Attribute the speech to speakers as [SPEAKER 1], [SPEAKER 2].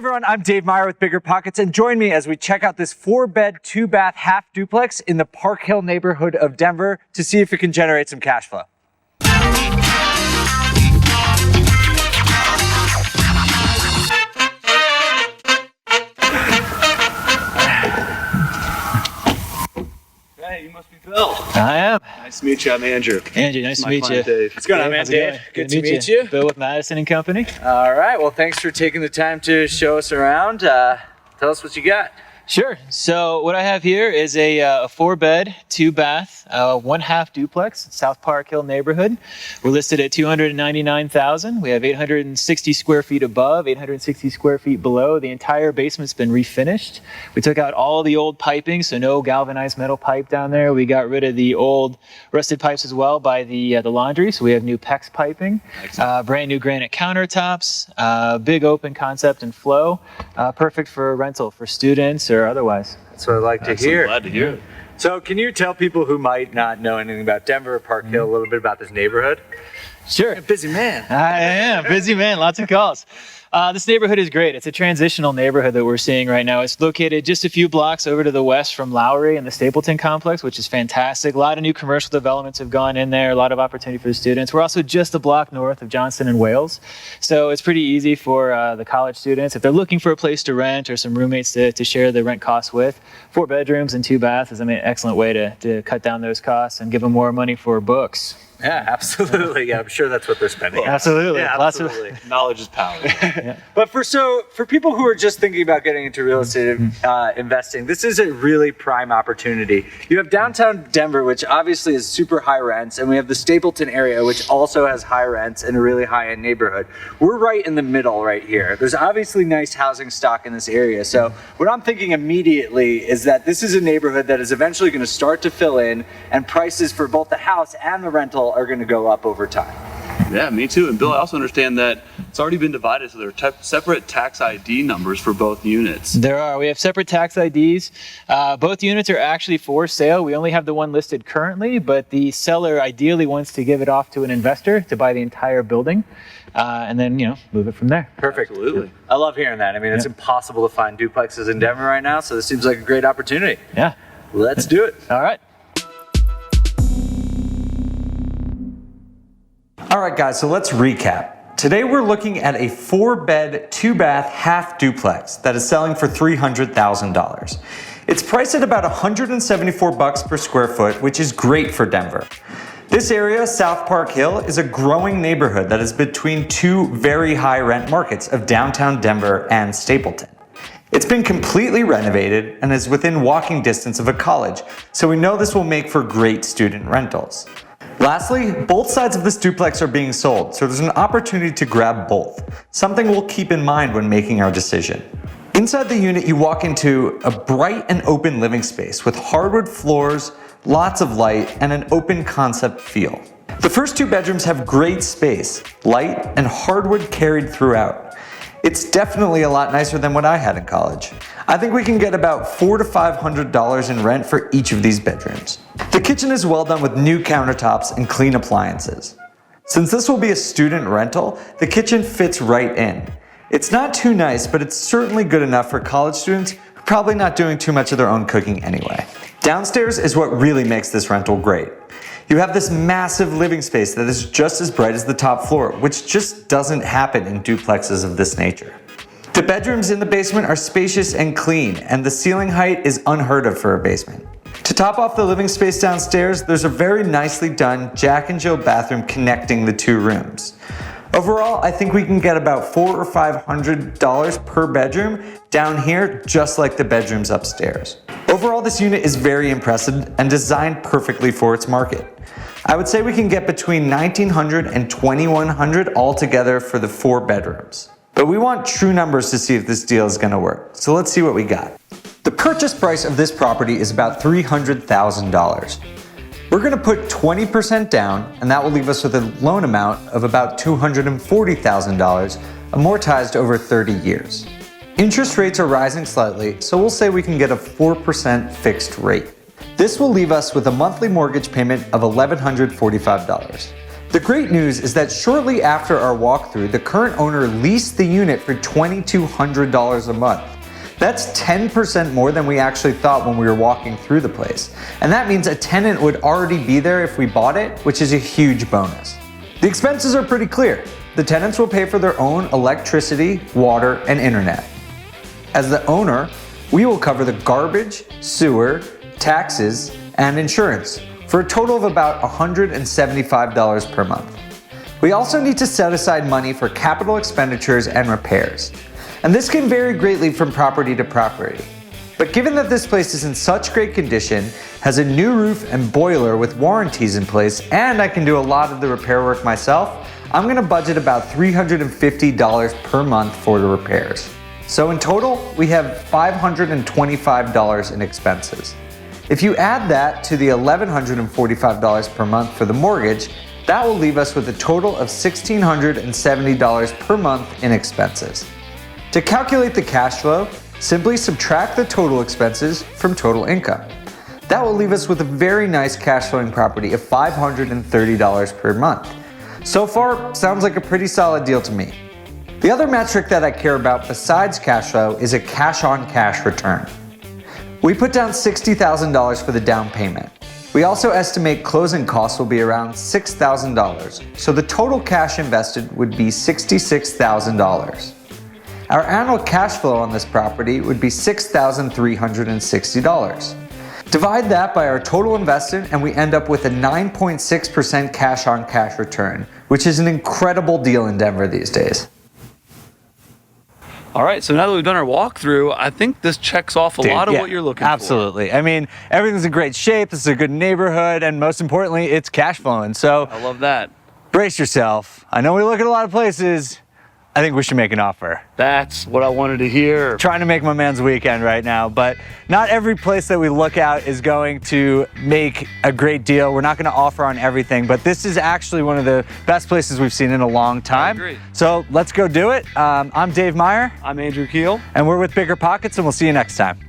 [SPEAKER 1] everyone, I'm Dave Meyer with BiggerPockets, and join me as we check out this 4-bed, 2-bath half duplex in the Park Hill neighborhood of Denver to see if it can generate some cash flow.
[SPEAKER 2] Hey, you must be Bill.
[SPEAKER 3] I am.
[SPEAKER 2] Nice to meet you. I'm Andrew.
[SPEAKER 3] Andrew, nice to meet you.
[SPEAKER 2] Dave.
[SPEAKER 1] What's going on, man? Dave. Good to meet you.
[SPEAKER 3] Bill with Madison and Company.
[SPEAKER 1] All right. Well, thanks for taking the time to show us around. Tell us what you got.
[SPEAKER 3] Sure. So what I have here is a 4-bed, 2-bath, 1/2 duplex, South Park Hill neighborhood. We're listed at $299,000. We have 860 square feet above, 860 square feet below. The entire basement's been refinished. We took out all the old piping, so no galvanized metal pipe down there. We got rid of the old rusted pipes as well by the laundry, so we have new PEX piping. Brand new granite countertops, big open concept and flow, perfect for rental for students or otherwise.
[SPEAKER 1] That's what I like to hear.
[SPEAKER 2] Glad to hear it.
[SPEAKER 1] So can you tell people who might not know anything about Denver or Park Hill a little bit about this neighborhood?
[SPEAKER 3] Sure.
[SPEAKER 1] You're a busy man.
[SPEAKER 3] I am. Busy man. Lots of calls. This neighborhood is great. It's a transitional neighborhood that we're seeing right now. It's located just a few blocks over to the west from Lowry and the Stapleton complex, which is fantastic. A lot of new commercial developments have gone in there, a lot of opportunity for the students. We're also just a block north of Johnston and Wales. So it's pretty easy for the college students. If they're looking for a place to rent or some roommates to share the rent costs with, 4 bedrooms and 2 baths is an excellent way to cut down those costs and give them more money for books.
[SPEAKER 1] Yeah, absolutely. Yeah, I'm sure that's what they're spending.
[SPEAKER 3] Absolutely.
[SPEAKER 1] Yeah,
[SPEAKER 3] Lots
[SPEAKER 1] absolutely.
[SPEAKER 2] Knowledge is power.
[SPEAKER 3] Yeah.
[SPEAKER 1] But for people who are just thinking about getting into real estate investing, this is a really prime opportunity. You have downtown Denver, which obviously is super high rents, and we have the Stapleton area, which also has high rents and a really high-end neighborhood. We're right in the middle right here. There's obviously nice housing stock in this area. So what I'm thinking immediately is that this is a neighborhood that is eventually going to start to fill in, and prices for both the house and the rental are going to go up over time.
[SPEAKER 2] Yeah, me too. And Bill, I also understand that it's already been divided, so there are separate tax ID numbers for both units.
[SPEAKER 3] There are. We have separate tax IDs. Both units are actually for sale. We only have the one listed currently, but the seller ideally wants to give it off to an investor to buy the entire building, and then move it from there.
[SPEAKER 1] Perfect.
[SPEAKER 2] Absolutely.
[SPEAKER 1] I love hearing that. I mean, it's impossible to find duplexes in Denver right now, so this seems like a great opportunity.
[SPEAKER 3] Yeah.
[SPEAKER 1] Let's do it.
[SPEAKER 3] All right.
[SPEAKER 1] All right, guys, so let's recap. Today we're looking at a 4-bed, 2-bath half duplex that is selling for $300,000. It's priced at about $174 per square foot, which is great for Denver. This area, South Park Hill, is a growing neighborhood that is between two very high rent markets of downtown Denver and Stapleton. It's been completely renovated and is within walking distance of a college, so we know this will make for great student rentals. Lastly, both sides of this duplex are being sold, so there's an opportunity to grab both, something we'll keep in mind when making our decision. Inside the unit, you walk into a bright and open living space with hardwood floors, lots of light, and an open concept feel. The first 2 bedrooms have great space, light, and hardwood carried throughout. It's definitely a lot nicer than what I had in college. I think we can get about $400 to $500 in rent for each of these bedrooms. The kitchen is well done with new countertops and clean appliances. Since this will be a student rental, the kitchen fits right in. It's not too nice, but it's certainly good enough for college students who are probably not doing too much of their own cooking anyway. Downstairs is what really makes this rental great. You have this massive living space that is just as bright as the top floor, which just doesn't happen in duplexes of this nature. The bedrooms in the basement are spacious and clean, and the ceiling height is unheard of for a basement. To top off the living space downstairs, there's a very nicely done Jack and Jill bathroom connecting the 2 rooms. Overall, I think we can get about $400 or $500 per bedroom down here, just like the bedrooms upstairs. Overall, this unit is very impressive and designed perfectly for its market. I would say we can get between $1,900 and $2,100 altogether for the 4 bedrooms. But we want true numbers to see if this deal is going to work. So let's see what we got. The purchase price of this property is about $300,000. We're going to put 20% down, and that will leave us with a loan amount of about $240,000, amortized over 30 years. Interest rates are rising slightly, so we'll say we can get a 4% fixed rate. This will leave us with a monthly mortgage payment of $1,145. The great news is that shortly after our walkthrough, the current owner leased the unit for $2,200 a month. That's 10% more than we actually thought when we were walking through the place. And that means a tenant would already be there if we bought it, which is a huge bonus. The expenses are pretty clear. The tenants will pay for their own electricity, water, and internet. As the owner, we will cover the garbage, sewer, taxes, and insurance for a total of about $175 per month. We also need to set aside money for capital expenditures and repairs. And this can vary greatly from property to property. But given that this place is in such great condition, has a new roof and boiler with warranties in place, and I can do a lot of the repair work myself, I'm gonna budget about $350 per month for the repairs. So in total, we have $525 in expenses. If you add that to the $1,145 per month for the mortgage, that will leave us with a total of $1,670 per month in expenses. To calculate the cash flow, simply subtract the total expenses from total income. That will leave us with a very nice cash flowing property of $530 per month. So far, sounds like a pretty solid deal to me. The other metric that I care about besides cash flow is a cash-on-cash return. We put down $60,000 for the down payment. We also estimate closing costs will be around $6,000, so the total cash invested would be $66,000. Our annual cash flow on this property would be $6,360. Divide that by our total investment and we end up with a 9.6% cash-on-cash return, which is an incredible deal in Denver these days.
[SPEAKER 2] All right, so now that we've done our walkthrough, I think this checks off a lot of what you're looking for.
[SPEAKER 1] Absolutely. I mean, everything's in great shape, this is a good neighborhood, and most importantly, it's cash flowing. So
[SPEAKER 2] I love that.
[SPEAKER 1] Brace yourself. I know we look at a lot of places. I think we should make an offer.
[SPEAKER 2] That's what I wanted to hear.
[SPEAKER 1] Trying to make my man's weekend right now, but not every place that we look at is going to make a great deal. We're not going to offer on everything, but this is actually one of the best places we've seen in a long time.
[SPEAKER 2] I agree.
[SPEAKER 1] So let's go do it. I'm Dave Meyer.
[SPEAKER 2] I'm Andrew Keel.
[SPEAKER 1] And we're with BiggerPockets, and we'll see you next time.